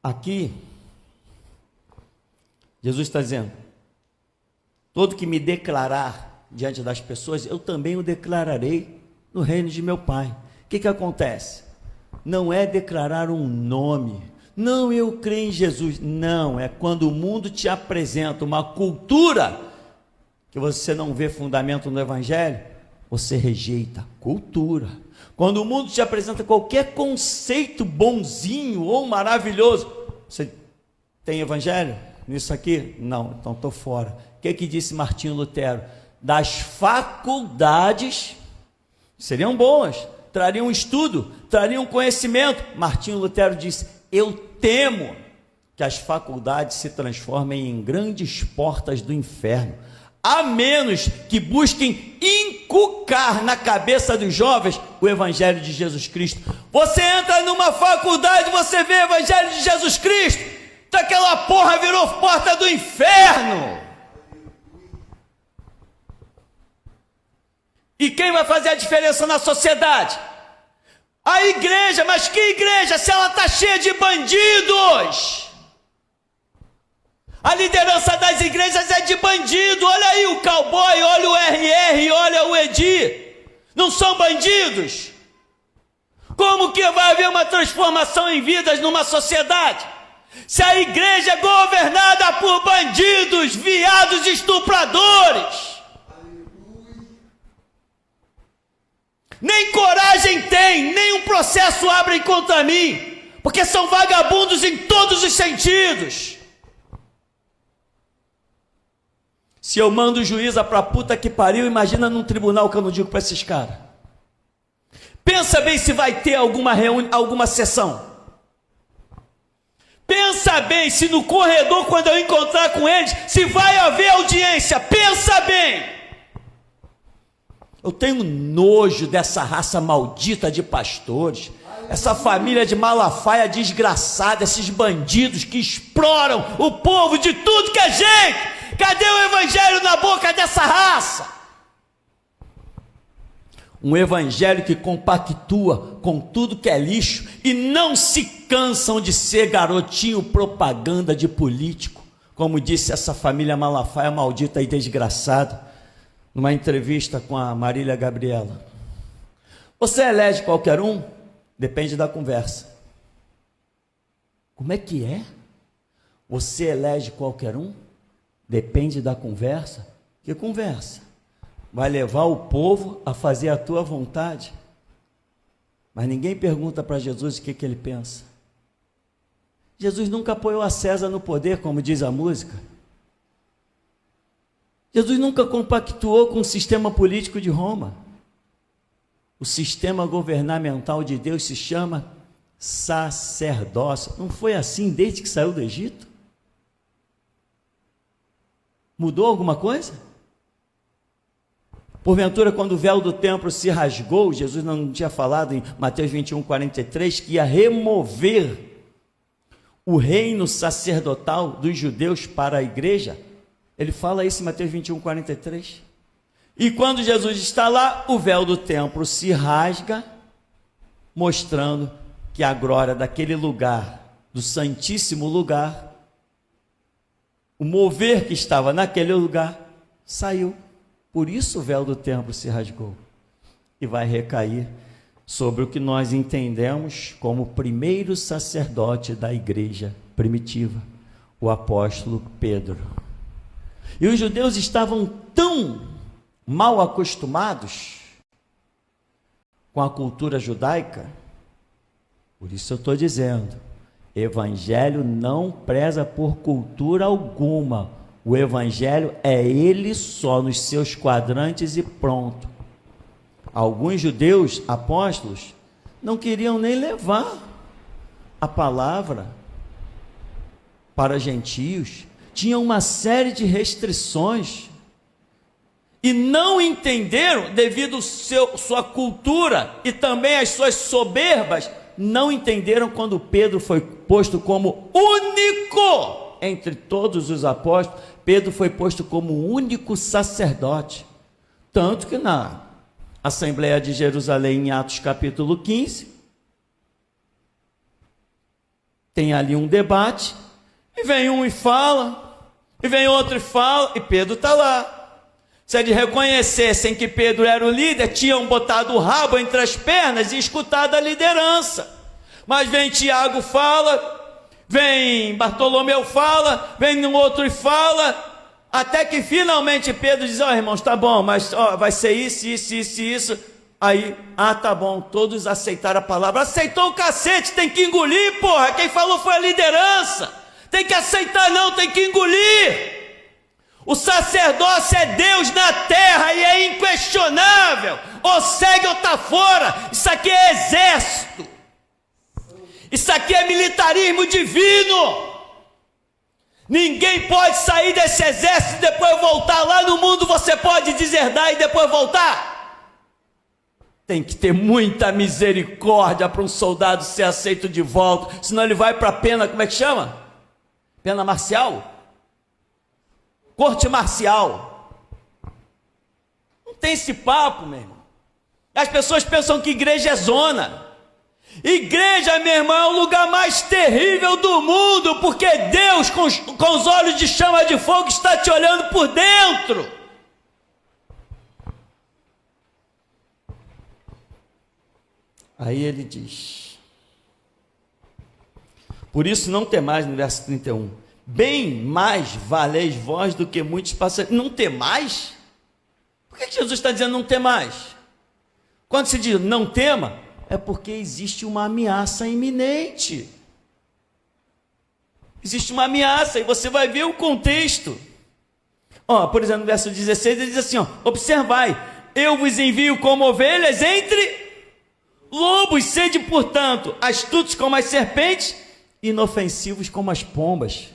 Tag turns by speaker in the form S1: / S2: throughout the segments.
S1: Aqui, Jesus está dizendo: todo que me declarar diante das pessoas, eu também o declararei no reino de meu Pai. O que acontece? Não é declarar um nome, não, eu creio em Jesus, não, é quando o mundo te apresenta uma cultura que você não vê fundamento no Evangelho, você rejeita cultura. Quando o mundo te apresenta qualquer conceito bonzinho ou maravilhoso, você tem Evangelho nisso aqui? Não, então estou fora. O que disse Martinho Lutero? Das faculdades, seriam boas, trariam estudo, trariam conhecimento. Martinho Lutero disse: eu temo que as faculdades se transformem em grandes portas do inferno, a menos que busquem inculcar na cabeça dos jovens o Evangelho de Jesus Cristo. Você entra numa faculdade, você vê o Evangelho de Jesus Cristo, aquela porra virou porta do inferno. E quem vai fazer a diferença na sociedade? A igreja. Mas que igreja, se ela está cheia de bandidos? A liderança das igrejas é de bandido. Olha aí o cowboy, olha o RR, olha o Edi. Não são bandidos? Como que vai haver uma transformação em vidas numa sociedade se a igreja é governada por bandidos, viados, estupradores? Nem coragem tem, nem um processo abrem contra mim, porque são vagabundos em todos os sentidos. Se eu mando o juiz pra puta que pariu, imagina num tribunal que eu não digo para esses caras. Pensa bem se vai ter alguma reunião, alguma sessão. Pensa bem se no corredor, quando eu encontrar com eles, se vai haver audiência. Pensa bem. Eu tenho nojo dessa raça maldita de pastores, essa família de Malafaia desgraçada, esses bandidos que exploram o povo de tudo que é gente. Cadê o Evangelho na boca dessa raça? Um Evangelho que compactua com tudo que é lixo e não se cansam de ser garotinho propaganda de político, como disse essa família Malafaia maldita e desgraçada numa entrevista com a Marília Gabriela. Você elege qualquer um? Depende da conversa. Como é que é? Você elege qualquer um? Depende da conversa? Que conversa? Vai levar o povo a fazer a tua vontade? Mas ninguém pergunta para Jesus o que ele pensa. Jesus nunca apoiou a César no poder, como diz a música. Jesus nunca compactuou com o sistema político de Roma. O sistema governamental de Deus se chama sacerdócio. Não foi assim desde que saiu do Egito? Mudou alguma coisa? Porventura, quando o véu do templo se rasgou, Jesus não tinha falado em Mateus 21:43 que ia remover o reino sacerdotal dos judeus para a igreja? Ele fala isso em Mateus 21:43. E quando Jesus está lá, o véu do templo se rasga, mostrando que a glória daquele lugar, do santíssimo lugar, o mover que estava naquele lugar, saiu. Por isso o véu do templo se rasgou. E vai recair sobre o que nós entendemos como o primeiro sacerdote da igreja primitiva, o apóstolo Pedro. E os judeus estavam tão mal acostumados com a cultura judaica, por isso eu estou dizendo, Evangelho não preza por cultura alguma, o Evangelho é ele só nos seus quadrantes e pronto. Alguns judeus, apóstolos, não queriam nem levar a palavra para gentios, tinham uma série de restrições, e não entenderam, devido sua cultura e também as suas soberbas, não entenderam quando Pedro foi posto como único entre todos os apóstolos. Pedro foi posto como o único sacerdote, tanto que na Assembleia de Jerusalém, em Atos capítulo 15, tem ali um debate, e vem um e fala, e vem outro e fala, e Pedro está lá. Se eles reconhecessem que Pedro era o líder, tinham botado o rabo entre as pernas e escutado a liderança. Mas vem Tiago fala, vem Bartolomeu fala, vem um outro e fala, até que finalmente Pedro diz: ó, irmãos, tá bom, mas vai ser isso. Aí, tá bom, todos aceitaram a palavra. Aceitou o cacete, tem que engolir, porra. Quem falou foi a liderança. Tem que aceitar não, tem que engolir. O sacerdócio é Deus na terra e é inquestionável. Ou segue ou tá fora. Isso aqui é exército. Isso aqui é militarismo divino. Ninguém pode sair desse exército e depois voltar. Lá no mundo você pode deserdar e depois voltar. Tem que ter muita misericórdia para um soldado ser aceito de volta. Senão ele vai para a pena, como é que chama? Pena marcial? Corte marcial. Não tem esse papo, meu irmão. As pessoas pensam que igreja é zona. Igreja, meu irmão, é o lugar mais terrível do mundo, porque Deus, com os olhos de chama de fogo, está te olhando por dentro. Aí ele diz: por isso não temais, no verso 31, bem mais valeis vós do que muitos passageiros. Não temais? Por que Jesus está dizendo não temais? Quando se diz não tema, é porque existe uma ameaça iminente. Existe uma ameaça, e você vai ver o contexto. Por exemplo, no verso 16, ele diz assim: observai, eu vos envio como ovelhas entre lobos, sede, portanto, astutos como as serpentes, inofensivos como as pombas.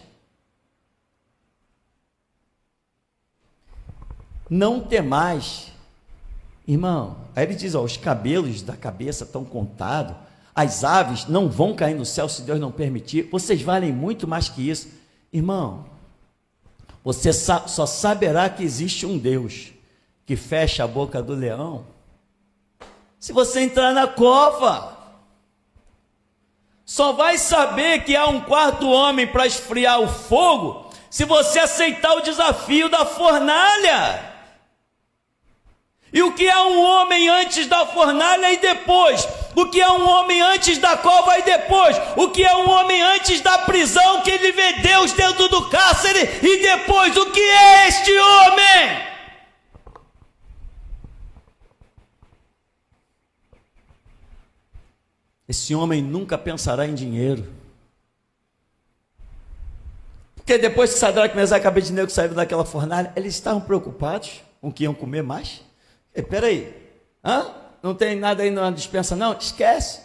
S1: Não temais, irmão. Aí ele diz: os cabelos da cabeça estão contados, as aves não vão cair no céu se Deus não permitir. Vocês valem muito mais que isso, irmão. Você só saberá que existe um Deus que fecha a boca do leão se você entrar na cova. Só vai saber que há um quarto homem para esfriar o fogo se você aceitar o desafio da fornalha. E o que é um homem antes da fornalha e depois? O que é um homem antes da cova e depois? O que é um homem antes da prisão, que ele vê Deus dentro do cárcere, e depois? O que é este homem? Esse homem nunca pensará em dinheiro. Porque depois que Sadraque, Mesaque e Abednego saíram daquela fornalha, eles estavam preocupados com o que iam comer mais. Espera aí, não tem nada aí na despensa não? Esquece.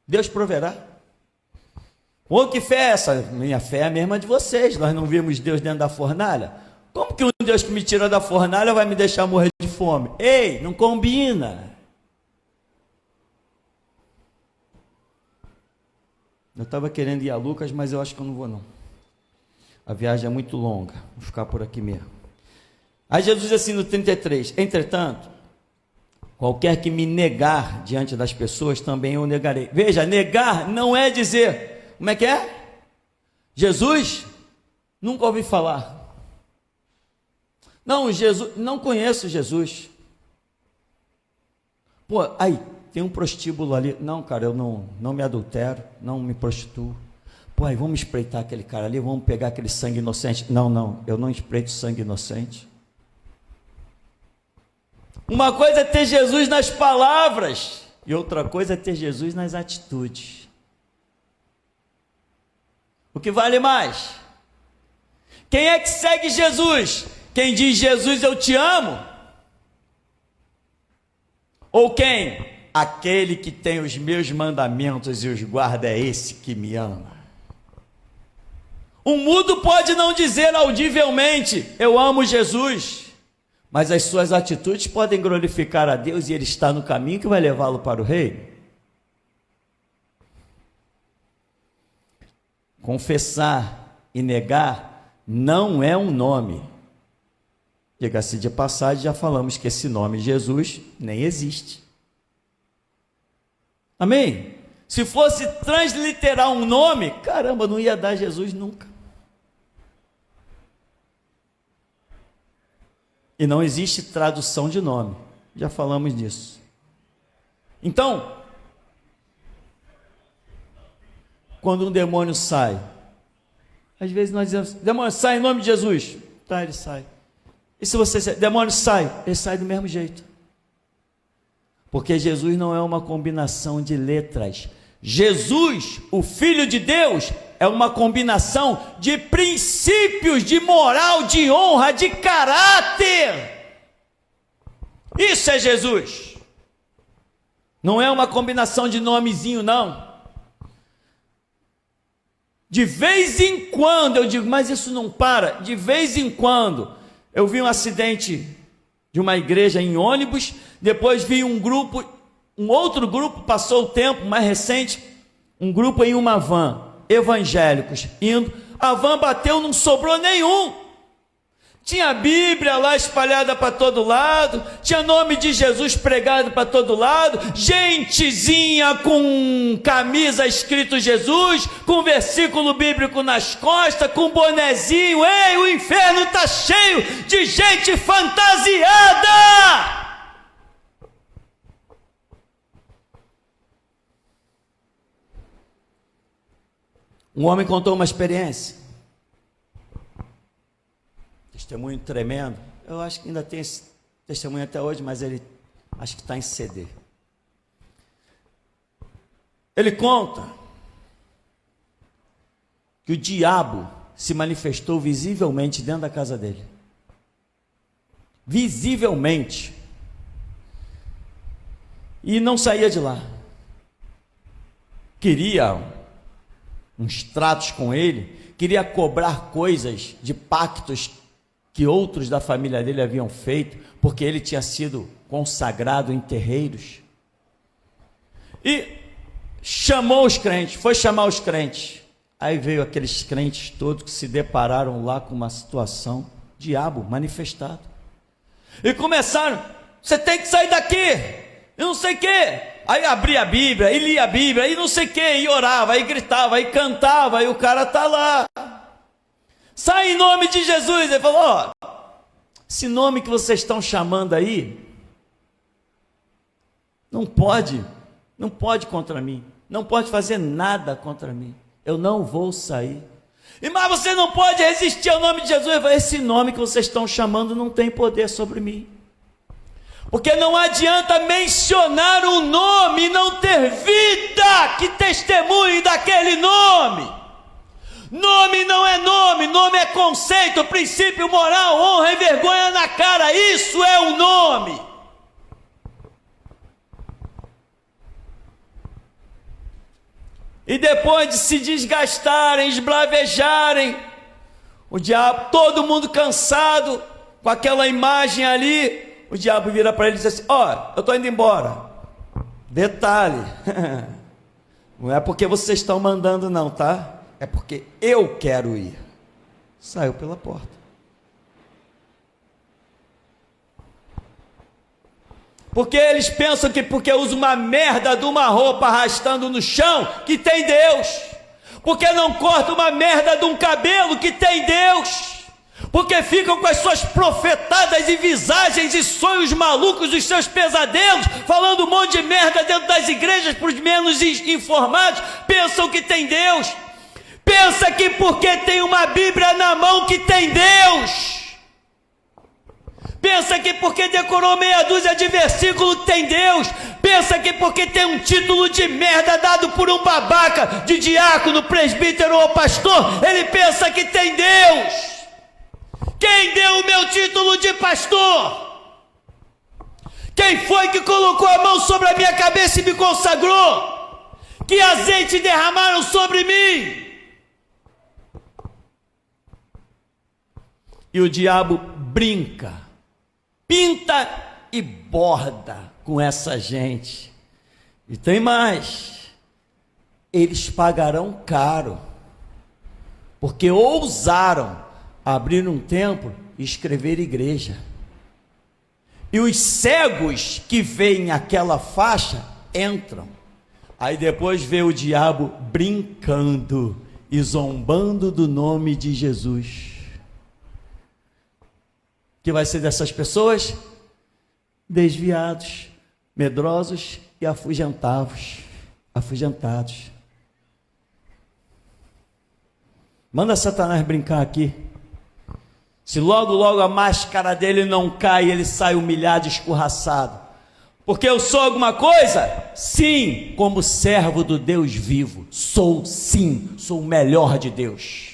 S1: Deus proverá. Ou que fé é essa? Minha fé é a mesma de vocês. Nós não vimos Deus dentro da fornalha? Como que um Deus que me tirou da fornalha vai me deixar morrer de fome? Ei, não combina. Eu estava querendo ir a Lucas, mas eu acho que eu não vou não. A viagem é muito longa, vou ficar por aqui mesmo. Aí Jesus diz assim no 33, entretanto, qualquer que me negar diante das pessoas, também eu negarei. Veja, negar não é dizer, como é que é? Jesus, nunca ouvi falar. Não, Jesus, não conheço Jesus. Pô, aí, tem um prostíbulo ali. Não, cara, eu não me adultero, não me prostituo. Pô, aí vamos espreitar aquele cara ali, vamos pegar aquele sangue inocente. Não, eu não espreito sangue inocente. Uma coisa é ter Jesus nas palavras, e outra coisa é ter Jesus nas atitudes. O que vale mais? Quem é que segue Jesus? Quem diz: Jesus, eu te amo? Ou quem? Aquele que tem os meus mandamentos e os guarda, é esse que me ama. O mudo pode não dizer audivelmente: eu amo Jesus, mas as suas atitudes podem glorificar a Deus, e ele está no caminho que vai levá-lo para o reino. Confessar e negar não é um nome. Diga-se de passagem, já falamos que esse nome Jesus nem existe. Amém? Se fosse transliterar um nome, caramba, não ia dar Jesus nunca. E não existe tradução de nome. Já falamos disso. Então, quando um demônio sai, às vezes nós dizemos, demônio, sai em nome de Jesus. Tá, ele sai. E se você, demônio, sai, ele sai do mesmo jeito. Porque Jesus não é uma combinação de letras. Jesus, o Filho de Deus, é uma combinação de princípios, de moral, de honra, de caráter. Isso é Jesus. Não é uma combinação de nomezinho, não. De vez em quando, eu digo, mas isso não para. De vez em quando, eu vi um acidente de uma igreja em ônibus, depois vi um outro grupo, passou o tempo mais recente, um grupo em uma van, evangélicos, indo, a van bateu, não sobrou nenhum. Tinha a Bíblia lá espalhada para todo lado, tinha nome de Jesus pregado para todo lado, gentezinha com camisa escrito Jesus, com versículo bíblico nas costas, com bonezinho. Ei, o inferno está cheio de gente fantasiada. Um homem contou uma experiência, testemunho tremendo. Eu acho que ainda tem esse testemunho até hoje, mas ele acho que está em CD. Ele conta que o diabo se manifestou visivelmente dentro da casa dele. Visivelmente. E não saía de lá. Queria uns tratos com ele, queria cobrar coisas de pactos que outros da família dele haviam feito, porque ele tinha sido consagrado em terreiros. E chamou os crentes, foi chamar os crentes. Aí veio aqueles crentes todos que se depararam lá com uma situação, diabo manifestado. E começaram, você tem que sair daqui, eu não sei o quê. Aí abria a Bíblia, e lia a Bíblia, e não sei o quê, e orava, e gritava, e cantava, e o cara está lá. Sai em nome de Jesus. Ele falou, ó, esse nome que vocês estão chamando aí, não pode contra mim, não pode fazer nada contra mim, eu não vou sair. Mas você não pode resistir ao nome de Jesus. Ele falou, esse nome que vocês estão chamando não tem poder sobre mim. Porque não adianta mencionar um nome e não ter vida que testemunhe daquele nome. Nome não é nome, nome é conceito, princípio, moral, honra e vergonha na cara. Isso é o nome. E depois de se desgastarem, esbravejarem, o diabo, todo mundo cansado com aquela imagem ali, o diabo vira para ele e diz assim, ó, eu estou indo embora. Detalhe, não é porque vocês estão mandando não, tá? É porque eu quero ir. Saiu pela porta. Porque eles pensam que porque usa uma merda de uma roupa arrastando no chão, que tem Deus. Porque não corta uma merda de um cabelo, que tem Deus. Porque ficam com as suas profetadas e visagens e sonhos malucos, os seus pesadelos, falando um monte de merda dentro das igrejas para os menos informados, pensam que tem Deus. Pensa que porque tem uma Bíblia na mão que tem Deus. Pensa que porque decorou meia dúzia de versículos tem Deus. Pensa que porque tem um título de merda dado por um babaca, de diácono, presbítero ou pastor, ele pensa que tem Deus. Quem deu o meu título de pastor? Quem foi que colocou a mão sobre a minha cabeça e me consagrou? Que azeite derramaram sobre mim? E o diabo brinca, pinta e borda com essa gente. E tem mais, eles pagarão caro, porque ousaram abrir um templo e escrever igreja. E os cegos que veem aquela faixa entram, Aí depois vê o diabo brincando e zombando do nome de Jesus. O que vai ser dessas pessoas? Desviados, medrosos e afugentados. Manda Satanás brincar aqui. Se logo, logo a máscara dele não cai, ele sai humilhado, escorraçado. Porque eu sou alguma coisa? Sim, como servo do Deus vivo. Sou sim, sou o melhor de Deus.